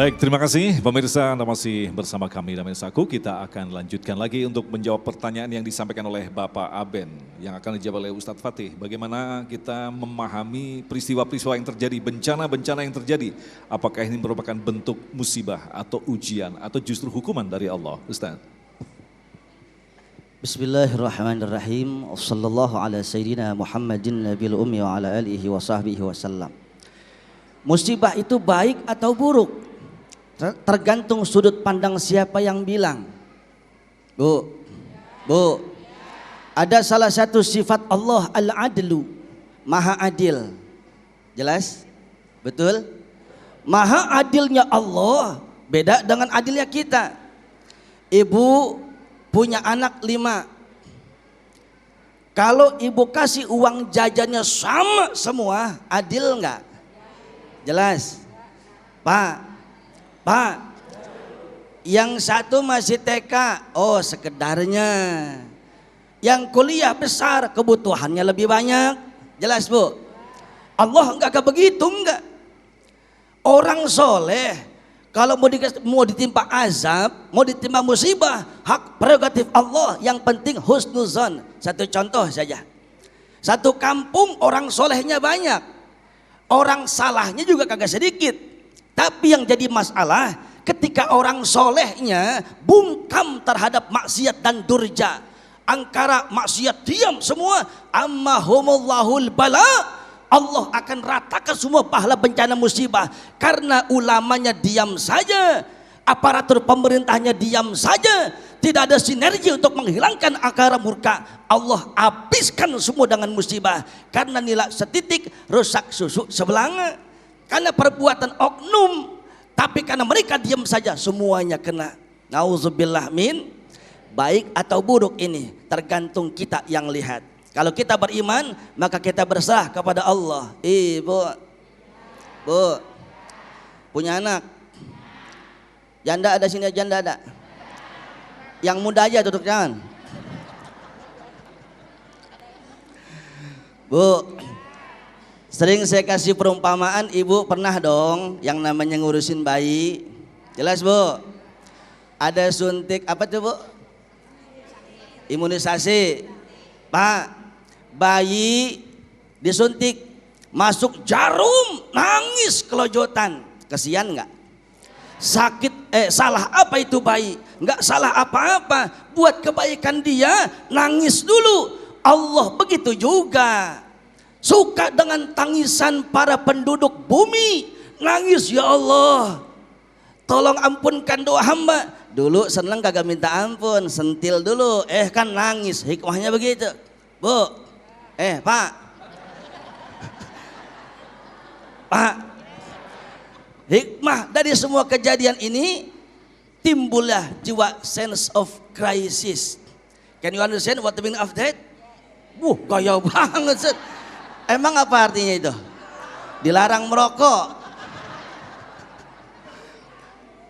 Baik, terima kasih pemirsa, Anda masih bersama kami dan pemirsaku. Kita akan lanjutkan lagi untuk menjawab pertanyaan yang disampaikan oleh Bapak Aben yang akan dijawab oleh Ustadz Fatih. Bagaimana kita memahami peristiwa-peristiwa yang terjadi, bencana-bencana yang terjadi. Apakah ini merupakan bentuk musibah atau ujian atau justru hukuman dari Allah, Ustadz? Bismillahirrahmanirrahim. Wassallallahu ala sayyidina Muhammadin nabil ummi wa ala alihi wa sahbihi wasallam. Musibah itu baik atau buruk? Tergantung sudut pandang siapa yang bilang. Bu, ada salah satu sifat Allah al-adlu, maha adil. Jelas? Betul? Maha adilnya Allah beda dengan adilnya kita. Ibu punya anak 5. Kalau ibu kasih uang jajannya sama semua, adil enggak? Jelas? Pak, yang satu masih TK, oh sekedarnya. Yang kuliah besar, kebutuhannya lebih banyak. Jelas Bu? Allah enggak begitu enggak. Orang soleh, kalau mau ditimpa azab, mau ditimpa musibah, hak prerogatif Allah. Yang penting husnuzon. Satu contoh saja. Satu kampung orang solehnya banyak, orang salahnya juga kagak sedikit. Tapi yang jadi masalah ketika orang solehnya bungkam terhadap maksiat dan durja. Angkara maksiat diam semua. Ammahumullahul bala. Allah akan ratakan semua pahala bencana musibah. Karena ulamanya diam saja, aparatur pemerintahnya diam saja, tidak ada sinergi untuk menghilangkan akar murka. Allah habiskan semua dengan musibah. Karena nilai setitik rusak susu sebelanga. Karena perbuatan oknum, tapi karena mereka diam saja semuanya kena. Nauzubillah min. Baik atau buruk ini tergantung kita yang lihat. Kalau kita beriman maka kita berserah kepada Allah. Bu, punya anak janda ada sini, janda ada. Yang muda aja duduk jangan. Bu, sering saya kasih perumpamaan, ibu pernah dong yang namanya ngurusin bayi. Jelas Bu? Ada suntik apa tuh Bu? Imunisasi. Pak, bayi disuntik, masuk jarum, nangis kelojotan. Kesian nggak? Sakit, salah apa itu bayi? Nggak salah apa-apa. Buat kebaikan dia, nangis dulu. Allah begitu juga. Suka dengan tangisan para penduduk bumi. Nangis, ya Allah, tolong ampunkan doa hamba. Dulu seneng kagak minta ampun, sentil dulu, kan nangis. Hikmahnya begitu. Bu, Pak, hikmah dari semua kejadian ini timbullah jiwa sense of crisis. Can you understand what the meaning of that? Gaya banget set. Emang apa artinya itu? Dilarang merokok.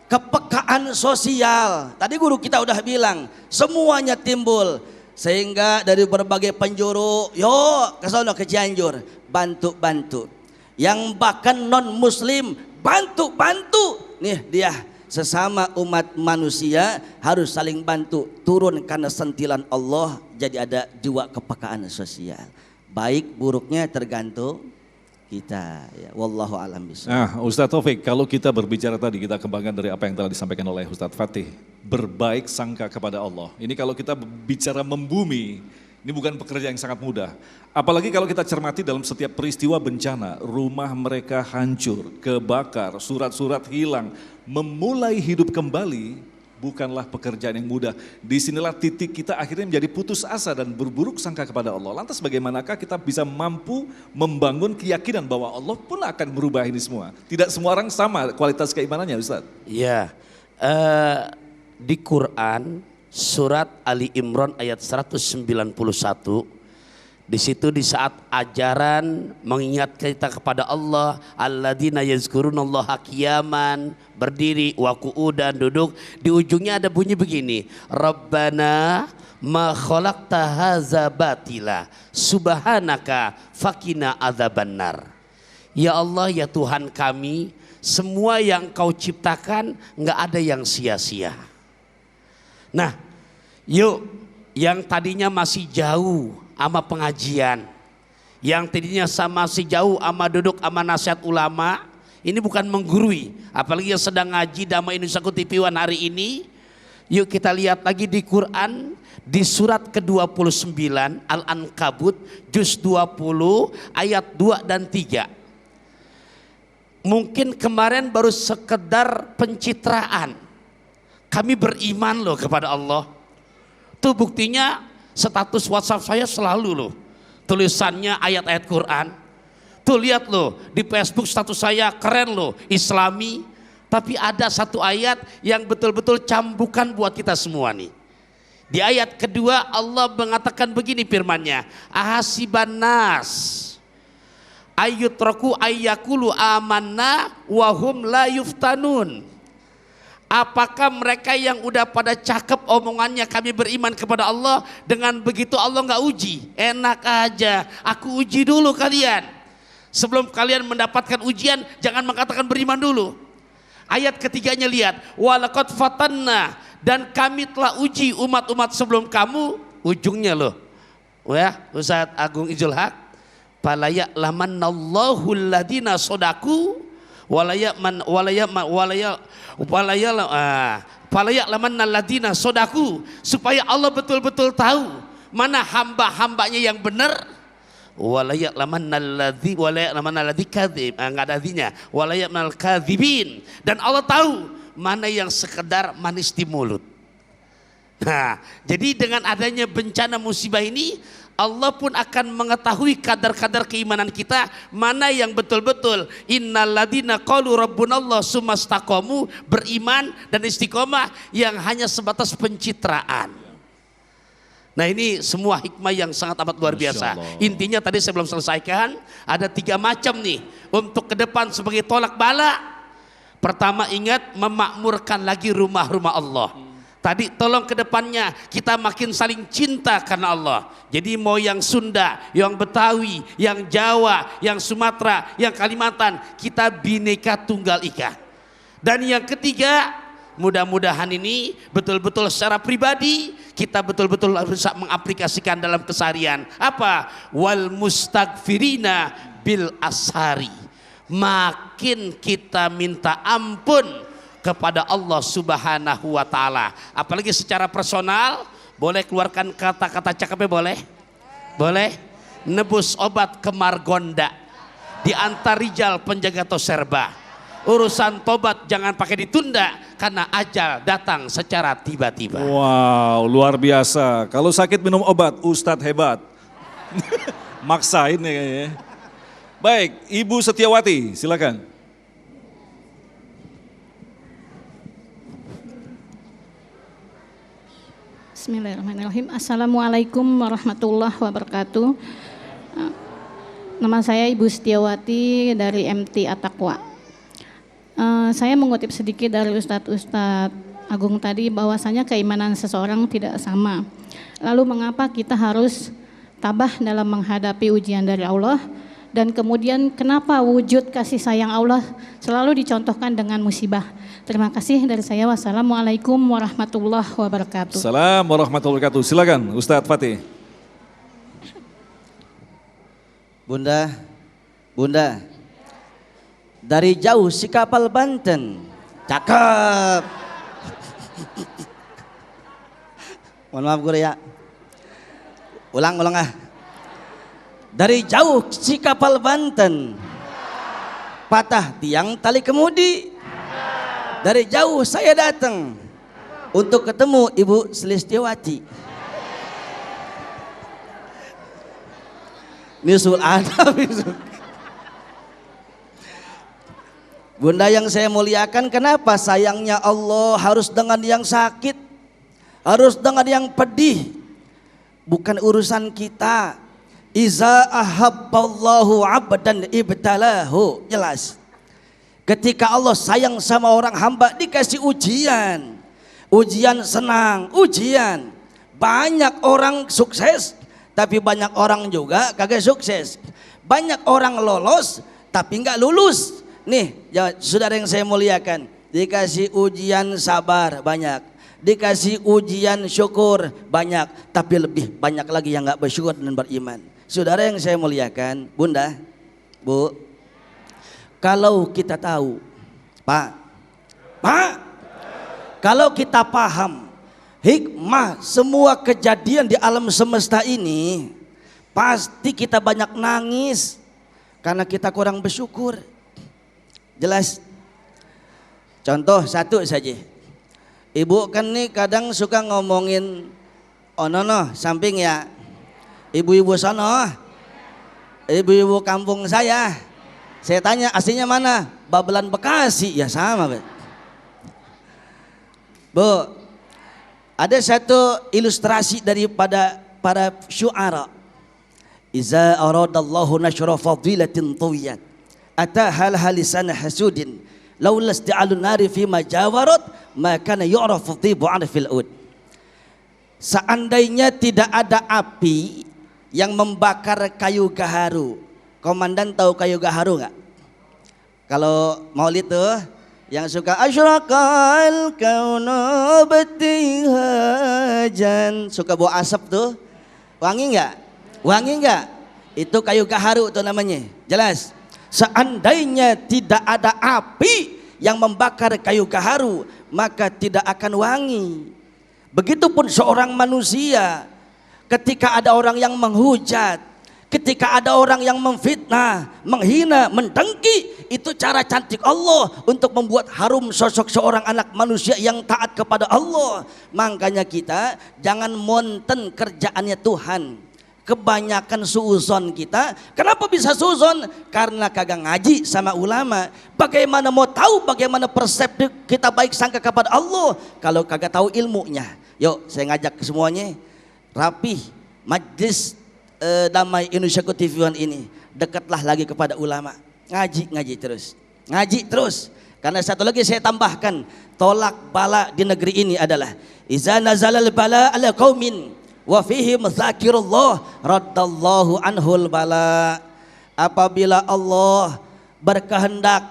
Kepekaan sosial. Tadi guru kita udah bilang, semuanya timbul. Sehingga dari berbagai penjuru, yuk ke sana ke Cianjur, bantu-bantu. Yang bahkan non muslim, bantu-bantu. Nih dia, sesama umat manusia harus saling bantu. Turun karena sentilan Allah, jadi ada jiwa kepekaan sosial. Baik buruknya tergantung kita, ya. Wallahu a'lam bishawab. Nah, Ustadz Taufik, kalau kita berbicara tadi, kita kembangkan dari apa yang telah disampaikan oleh Ustadz Fatih, berbaik sangka kepada Allah. Ini kalau kita bicara membumi, ini bukan pekerjaan yang sangat mudah. Apalagi kalau kita cermati dalam setiap peristiwa bencana, rumah mereka hancur, kebakar, surat-surat hilang, memulai hidup kembali bukanlah pekerjaan yang mudah. Disinilah titik kita akhirnya menjadi putus asa dan berburuk sangka kepada Allah. Lantas bagaimanakah kita bisa mampu membangun keyakinan bahwa Allah pun akan merubah ini semua? Tidak semua orang sama kualitas keimanannya, Ustaz. Iya, di Quran surat Ali Imran ayat 191, di situ di saat ajaran mengingat kita kepada Allah, alladzina yazkurunallaha qiyaman, berdiri, wa qu'udan, duduk, di ujungnya ada bunyi begini, Rabbana ma khalaqta hadza batila subhanaka faqina adzabannar. Ya Allah, ya Tuhan kami, semua yang kau ciptakan nggak ada yang sia-sia. Nah, yuk yang tadinya masih jauh sama pengajian, yang tadinya masih jauh sama duduk sama nasihat ulama, ini bukan menggurui, apalagi yang sedang ngaji Dhamma Indonesiaku TV One hari ini. Yuk kita lihat lagi di Quran, di surat ke-29 Al-Ankabut juz 20 ayat 2 dan 3. Mungkin kemarin baru sekedar pencitraan. Kami beriman loh kepada Allah. Tuh buktinya status WhatsApp saya selalu loh tulisannya ayat-ayat Quran. Tuh lihat loh di Facebook status saya keren loh, Islami. Tapi ada satu ayat yang betul-betul cambukan buat kita semua nih. Di ayat kedua Allah mengatakan begini firman-Nya, ahasiban nas ayyutraku ayyakulu amanna wahum la yuftanun. Apakah mereka yang udah pada cakep omongannya kami beriman kepada Allah, dengan begitu Allah nggak uji? Enak aja, aku uji dulu kalian. Sebelum kalian mendapatkan ujian, jangan mengatakan beriman dulu. Ayat ketiganya lihat, walaqad fatanna, dan kami telah uji umat-umat sebelum kamu. Ujungnya loh, ya Ustadz Agung Izul Haq, falaya lamannallahu alladina sodaku walaya lamannal ladina sodaku, supaya Allah betul-betul tahu mana hamba-hambanya yang benar. Walaya lamannal ladzi kadzib, enggak ada artinya, walaya minal kadzibin, dan Allah tahu mana yang sekedar manis di mulut. Nah, jadi dengan adanya bencana musibah ini, Allah pun akan mengetahui kadar-kadar keimanan kita, mana yang betul-betul innalladzina qalu rabbunallah tsumastaqamu, beriman dan istiqomah, yang hanya sebatas pencitraan. Nah, ini semua hikmah yang sangat amat luar biasa. Intinya tadi saya belum selesaikan, ada 3 macam nih untuk ke depan sebagai tolak bala. Pertama, ingat memakmurkan lagi rumah-rumah Allah. Tadi tolong ke depannya kita makin saling cinta karena Allah. Jadi mau yang Sunda, yang Betawi, yang Jawa, yang Sumatera, yang Kalimantan, kita Bhinneka Tunggal Ika. Dan yang ketiga, mudah-mudahan ini betul-betul secara pribadi kita betul-betul bisa mengaplikasikan dalam keseharian. Apa? Wal mustaghfirina bil ashari. Makin kita minta ampun kepada Allah Subhanahu wa Ta'ala, apalagi secara personal. Boleh keluarkan kata-kata cakepnya, boleh? Boleh? Nebus obat ke Margonda, di antar rijal penjaga toserba. Urusan tobat jangan pakai ditunda, karena ajal datang secara tiba-tiba. Wow, luar biasa. Kalau sakit minum obat, Ustadz hebat. Maksain ya kayaknya. Baik, Ibu Setiawati, silakan. Bismillahirrahmanirrahim. Assalamualaikum warahmatullahi wabarakatuh. Nama saya Ibu Setiawati dari MT At-Taqwa. Saya mengutip sedikit dari Ustadz Agung tadi, bahwasanya keimanan seseorang tidak sama. Lalu mengapa kita harus tabah dalam menghadapi ujian dari Allah? Dan kemudian kenapa wujud kasih sayang Allah selalu dicontohkan dengan musibah? Terima kasih dari saya. Wassalamualaikum warahmatullahi wabarakatuh. Assalamualaikum warahmatullahi wabarakatuh. Silakan Ustadz Fatih. Bunda, dari jauh si kapal Banten, cakep. Mohon maaf guru ya. Ulang ah. Dari jauh si kapal Banten, patah tiang tali kemudi. Dari jauh saya datang untuk ketemu Ibu Selistiawati. Misul ada misul. Bunda yang saya muliakan, kenapa sayangnya Allah harus dengan yang sakit, harus dengan yang pedih? Bukan urusan kita. Iza ahabballahu abdan ibtalahu. Jelas. Ketika Allah sayang sama orang hamba, dikasih ujian. Ujian senang, ujian. Banyak orang sukses, tapi banyak orang juga kagak sukses. Banyak orang lolos, tapi nggak lulus. Nih, saudara yang saya muliakan, dikasih ujian sabar banyak, dikasih ujian syukur banyak, tapi lebih banyak lagi yang nggak bersyukur dan beriman. Saudara yang saya muliakan, Bunda, Bu, kalau kita tahu, Pak, kalau kita paham hikmah semua kejadian di alam semesta ini, pasti kita banyak nangis karena kita kurang bersyukur. Jelas? Contoh satu saja. Ibu kan nih kadang suka ngomongin onono samping ya. Ibu-ibu sono, ibu-ibu kampung saya. Saya tanya aslinya mana? Babelan Bekasi. Ya sama, Bu. Ada satu ilustrasi daripada para syu'ara. Iza aradallahu nashra fadilatin tawiyat atahal halisan hasudin laula isti'alun nari fi majawarat maka yu'rafu tibu fil ud. Seandainya tidak ada api yang membakar kayu gaharu. Komandan tahu kayu gaharu enggak? Kalau Maulid tuh yang suka asyraqal kaunu batihajan, suka bau asap tuh, wangi enggak? Wangi enggak? Itu kayu gaharu tuh namanya. Jelas? Seandainya tidak ada api yang membakar kayu gaharu, maka tidak akan wangi. Begitupun seorang manusia, ketika ada orang yang menghujat, ketika ada orang yang memfitnah, menghina, mendengki, itu cara cantik Allah untuk membuat harum sosok seorang anak manusia yang taat kepada Allah. Makanya kita jangan monten kerjaannya Tuhan. Kebanyakan suuzon kita. Kenapa bisa suuzon? Karena kagak ngaji sama ulama. Bagaimana mau tahu bagaimana persepsi kita baik sangka kepada Allah kalau kagak tahu ilmunya? Yuk saya ngajak ke semuanya rapih majlis Damai Indonesia TV One ini, dekatlah lagi kepada ulama, ngaji terus, karena satu lagi saya tambahkan, tolak bala di negeri ini adalah iza nazalal bala ala qaumin wa fihim dzakirullah raddallahu anhul bala. Apabila Allah berkehendak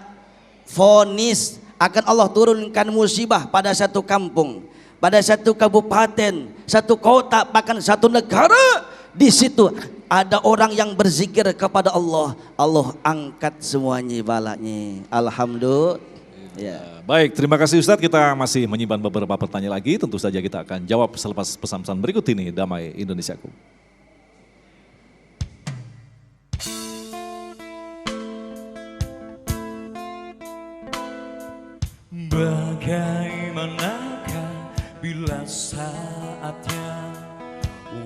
vonis akan Allah turunkan musibah pada satu kampung, pada satu kabupaten, satu kota, bahkan satu negara, di situ ada orang yang berzikir kepada Allah, Allah angkat semuanya balanya. Alhamdulillah. Ya. Baik, terima kasih Ustadz. Kita masih menyimpan beberapa pertanyaan lagi. Tentu saja kita akan jawab selepas pesan-pesan berikut ini. Damai Indonesiaku. Bagaimanakah bila saatnya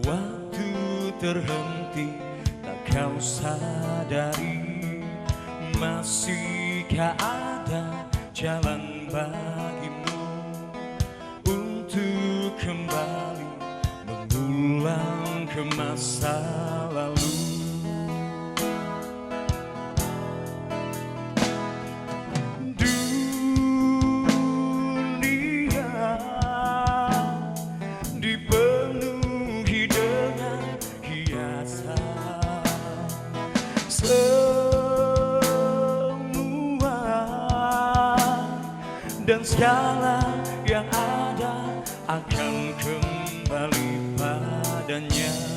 waktu terhenti, tak kau sadari masihkah ada jalan bagimu untuk kembali mengulang ke masa lalu. Dunia dipenuhi dengan hiasan, semua dan segala yang ada akan kembali padanya.